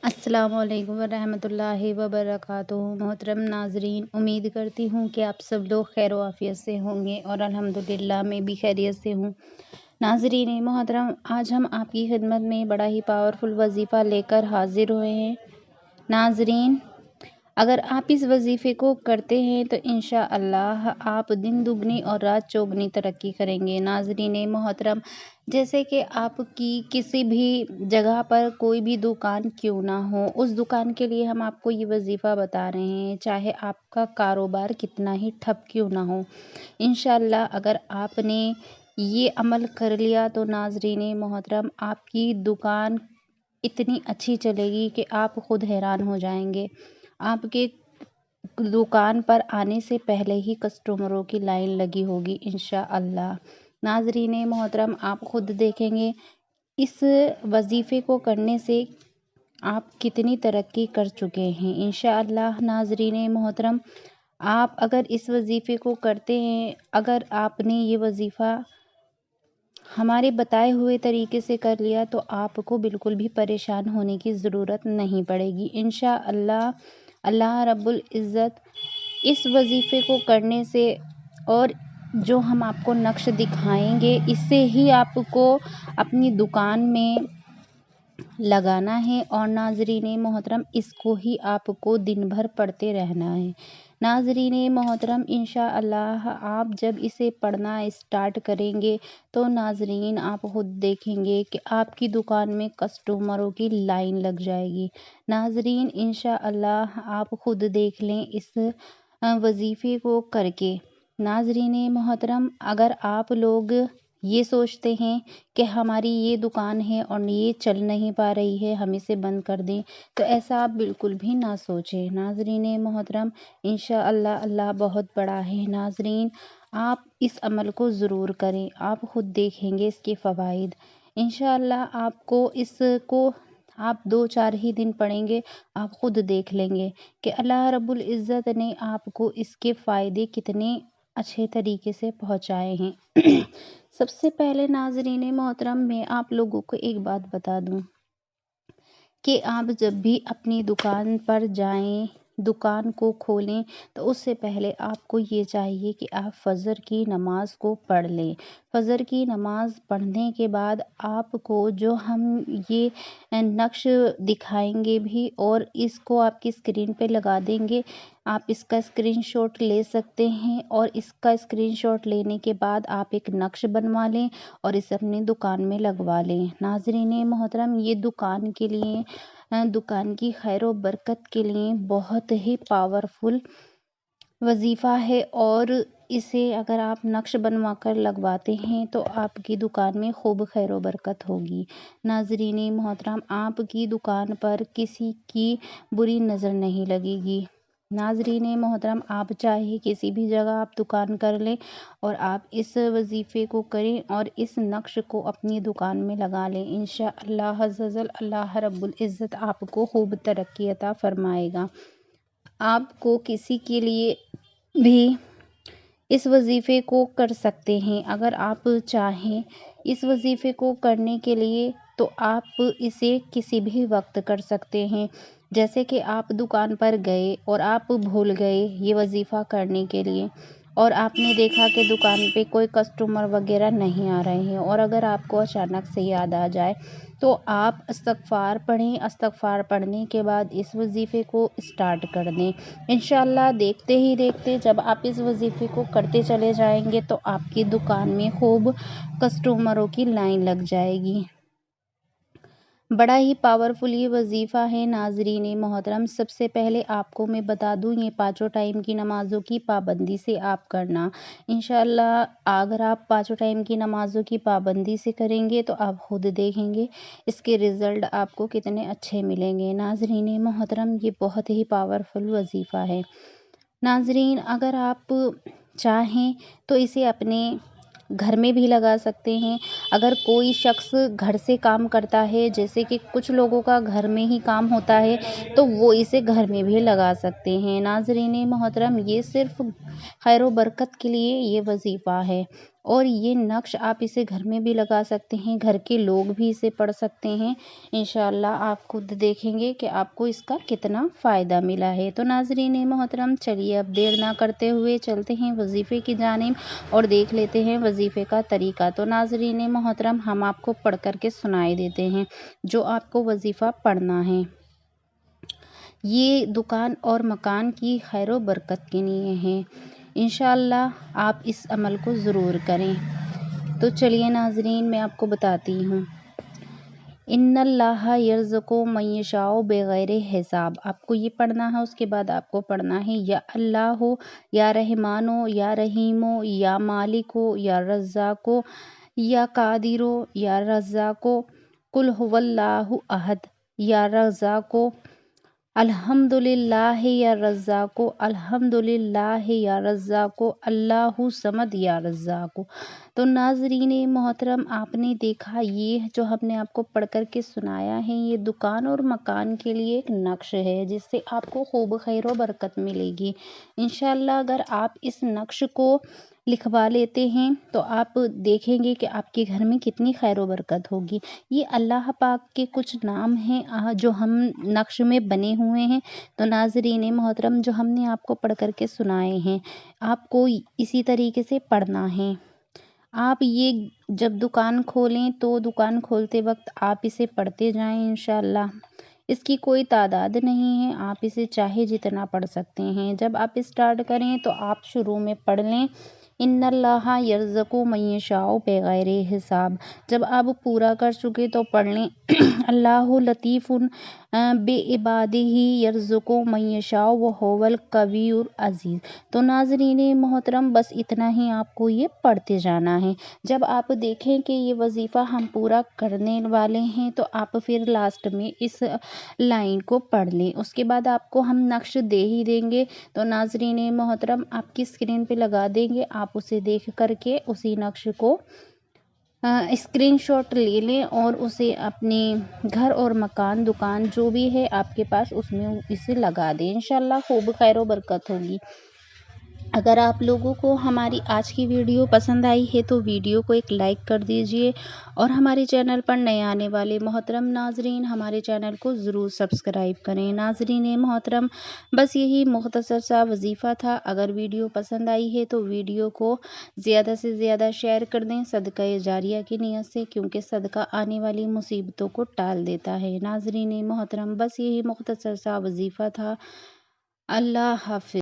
السلام علیکم ورحمۃ اللہ وبرکاتہ۔ محترم ناظرین، امید کرتی ہوں کہ آپ سب لوگ خیر و عافیت سے ہوں گے اور الحمدللہ میں بھی خیریت سے ہوں۔ ناظرین محترم، آج ہم آپ کی خدمت میں بڑا ہی پاورفل وظیفہ لے کر حاضر ہوئے ہیں۔ ناظرین، اگر آپ اس وظیفے کو کرتے ہیں تو انشاءاللہ آپ دن دگنی اور رات چوگنی ترقی کریں گے۔ ناظرین محترم، جیسے کہ آپ کی کسی بھی جگہ پر کوئی بھی دکان کیوں نہ ہو، اس دکان کے لیے ہم آپ کو یہ وظیفہ بتا رہے ہیں، چاہے آپ کا کاروبار کتنا ہی ٹھپ کیوں نہ ہو۔ انشاءاللہ اگر آپ نے یہ عمل کر لیا تو ناظرین محترم، آپ کی دکان اتنی اچھی چلے گی کہ آپ خود حیران ہو جائیں گے۔ آپ کے دکان پر آنے سے پہلے ہی کسٹمروں کی لائن لگی ہوگی انشاءاللہ۔ ناظرین محترم، آپ خود دیکھیں گے اس وظیفے کو کرنے سے آپ کتنی ترقی کر چکے ہیں انشاءاللہ۔ ناظرین محترم، آپ اگر اس وظیفے کو کرتے ہیں، اگر آپ نے یہ وظیفہ ہمارے بتائے ہوئے طریقے سے کر لیا تو آپ کو بالکل بھی پریشان ہونے کی ضرورت نہیں پڑے گی انشاءاللہ۔ اللہ رب العزت اس وظیفے کو کرنے سے اور جو ہم آپ کو نقش دکھائیں گے، اس سے ہی آپ کو اپنی دکان میں لگانا ہے اور ناظرین محترم اس کو ہی آپ کو دن بھر پڑھتے رہنا ہے۔ ناظرین محترم، انشاءاللہ آپ جب اسے پڑھنا اسٹارٹ کریں گے تو ناظرین آپ خود دیکھیں گے کہ آپ کی دکان میں کسٹمروں کی لائن لگ جائے گی۔ ناظرین انشاءاللہ آپ خود دیکھ لیں اس وظیفے کو کر کے۔ ناظرین محترم، اگر آپ لوگ یہ سوچتے ہیں کہ ہماری یہ دکان ہے اور یہ چل نہیں پا رہی ہے، ہم اسے بند کر دیں، تو ایسا آپ بالکل بھی نہ سوچیں۔ ناظرین محترم، انشاءاللہ اللہ بہت بڑا ہے۔ ناظرین، آپ اس عمل کو ضرور کریں، آپ خود دیکھیں گے اس کے فوائد۔ انشاءاللہ آپ کو اس کو آپ 2-4 ہی دن پڑھیں گے، آپ خود دیکھ لیں گے کہ اللہ رب العزت نے آپ کو اس کے فائدے کتنے اچھے طریقے سے پہنچائے ہیں۔ سب سے پہلے ناظرین محترم، میں آپ لوگوں کو ایک بات بتا دوں کہ آپ جب بھی اپنی دکان پر جائیں، دکان کو کھولیں، تو اس سے پہلے آپ کو یہ چاہیے کہ آپ فجر کی نماز کو پڑھ لیں۔ فجر کی نماز پڑھنے کے بعد آپ کو جو ہم یہ نقش دکھائیں گے بھی اور اس کو آپ کی اسکرین پہ لگا دیں گے، آپ اس کا اسکرین شاٹ لے سکتے ہیں اور اس کا اسکرین شاٹ لینے کے بعد آپ ایک نقش بنوا لیں اور اسے اپنی دکان میں لگوا لیں۔ ناظرین محترم، یہ دکان کے لیے، دکان کی خیر و برکت کے لیے بہت ہی پاورفل وظیفہ ہے اور اسے اگر آپ نقش بنوا کر لگواتے ہیں تو آپ کی دکان میں خوب خیر و برکت ہوگی۔ ناظرین محترم، آپ کی دکان پر کسی کی بری نظر نہیں لگے گی۔ ناظرین محترم، آپ چاہے کسی بھی جگہ آپ دکان کر لیں اور آپ اس وظیفے کو کریں اور اس نقش کو اپنی دکان میں لگا لیں، انشاءاللہ عز و جل اللہ رب العزت آپ کو خوب ترقی عطا فرمائے گا۔ آپ کو کسی کے لیے بھی اس وظیفے کو کر سکتے ہیں۔ اگر آپ چاہیں اس وظیفے کو کرنے کے لیے تو آپ اسے کسی بھی وقت کر سکتے ہیں۔ جیسے کہ آپ دکان پر گئے اور آپ بھول گئے یہ وظیفہ کرنے کے لیے اور آپ نے دیکھا کہ دکان پہ کوئی کسٹمر وغیرہ نہیں آ رہے ہیں، اور اگر آپ کو اچانک سے یاد آ جائے تو آپ استغفار پڑھیں، استغفار پڑھنے کے بعد اس وظیفے کو اسٹارٹ کر دیں۔ انشاءاللہ دیکھتے ہی دیکھتے جب آپ اس وظیفے کو کرتے چلے جائیں گے تو آپ کی دکان میں خوب کسٹمروں کی لائن لگ جائے گی۔ بڑا ہی پاورفل یہ وظیفہ ہے ناظرین محترم۔ سب سے پہلے آپ کو میں بتا دوں، یہ 5 ٹائم کی نمازوں کی پابندی سے آپ کرنا۔ انشاءاللہ اگر آپ 5 ٹائم کی نمازوں کی پابندی سے کریں گے تو آپ خود دیکھیں گے اس کے رزلٹ آپ کو کتنے اچھے ملیں گے۔ ناظرین محترم، یہ بہت ہی پاورفل وظیفہ ہے۔ ناظرین، اگر آپ چاہیں تو اسے اپنے گھر میں بھی لگا سکتے ہیں۔ اگر کوئی شخص گھر سے کام کرتا ہے، جیسے کہ کچھ لوگوں کا گھر میں ہی کام ہوتا ہے، تو وہ اسے گھر میں بھی لگا سکتے ہیں۔ ناظرین محترم، یہ صرف خیر و برکت کے لیے یہ وظیفہ ہے اور یہ نقش آپ اسے گھر میں بھی لگا سکتے ہیں، گھر کے لوگ بھی اسے پڑھ سکتے ہیں۔ انشاءاللہ آپ خود دیکھیں گے کہ آپ کو اس کا کتنا فائدہ ملا ہے۔ تو ناظرین محترم، چلیے اب دیر نہ کرتے ہوئے چلتے ہیں وظیفے کی جانب اور دیکھ لیتے ہیں وظیفے کا طریقہ۔ تو ناظرین محترم، ہم آپ کو پڑھ کر کے سنائی دیتے ہیں جو آپ کو وظیفہ پڑھنا ہے۔ یہ دکان اور مکان کی خیر و برکت کے لیے ہے۔ انشاءاللہ آپ اس عمل کو ضرور کریں۔ تو چلیے ناظرین، میں آپ کو بتاتی ہوں۔ ان اللہ یرزق من یشاء بغیر حساب، آپ کو یہ پڑھنا ہے۔ اس کے بعد آپ کو پڑھنا ہے یا اللہ ہو، یا رحمان ہو، یا رحیم ہو، یا مالک ہو، یا رزاق ہو، یا قادر ہو، یا رزاق ہو، قل هو اللہ احد، یا رزاق ہو، الحمدللہ یا رزاق، الحمدللہ یا رزاق، اللہ صمد یا رزاق۔ تو ناظرین محترم، آپ نے دیکھا یہ جو ہم نے آپ کو پڑھ کر کے سنایا ہے، یہ دکان اور مکان کے لیے ایک نقش ہے جس سے آپ کو خوب خیر و برکت ملے گی۔ انشاءاللہ اگر آپ اس نقش کو لکھوا لیتے ہیں تو آپ دیکھیں گے کہ آپ کے گھر میں کتنی خیر و برکت ہوگی۔ یہ اللہ پاک کے کچھ نام ہیں جو ہم نقش میں بنے ہوئے ہیں۔ تو ناظرین محترم، جو ہم نے آپ کو پڑھ کر کے سنائے ہیں، آپ کو اسی طریقے سے پڑھنا ہے۔ آپ یہ جب دکان کھولیں تو دکان کھولتے وقت آپ اسے پڑھتے جائیں انشاءاللہ۔ اس کی کوئی تعداد نہیں ہے، آپ اسے چاہے جتنا پڑھ سکتے ہیں۔ جب آپ اسٹارٹ کریں تو آپ شروع میں پڑھ لیں ان اللہ یرزق من یشاء بغیر حساب۔ جب آپ پورا کر چکے تو پڑھ لیں اللہ لطیف بعبادہ یرزق من یشاء وہو القوی العزیز۔ تو ناظرین محترم، بس اتنا ہی آپ کو یہ پڑھتے جانا ہے۔ جب آپ دیکھیں کہ یہ وظیفہ ہم پورا کرنے والے ہیں تو آپ پھر لاسٹ میں اس لائن کو پڑھ لیں۔ اس کے بعد آپ کو ہم نقش دے ہی دیں گے، تو ناظرین محترم آپ کی اسکرین پہ لگا دیں گے، آپ اسے دیکھ کر کے اسی نقش کو اسکرین شاٹ لے لیں اور اسے اپنے گھر اور مکان، دکان جو بھی ہے آپ کے پاس، اس میں اسے لگا دیں۔ انشاءاللہ خوب خیر و برکت ہوگی۔ اگر آپ لوگوں کو ہماری آج کی ویڈیو پسند آئی ہے تو ویڈیو کو ایک لائک کر دیجئے، اور ہمارے چینل پر نئے آنے والے محترم ناظرین ہمارے چینل کو ضرور سبسکرائب کریں۔ ناظرین محترم، بس یہی مختصر سا وظیفہ تھا۔ اگر ویڈیو پسند آئی ہے تو ویڈیو کو زیادہ سے زیادہ شیئر کر دیں صدقہ جاریہ کی نیت سے، کیونکہ صدقہ آنے والی مصیبتوں کو ٹال دیتا ہے۔ ناظرین محترم، بس یہی مختصر سا وظیفہ تھا۔ اللہ حافظ۔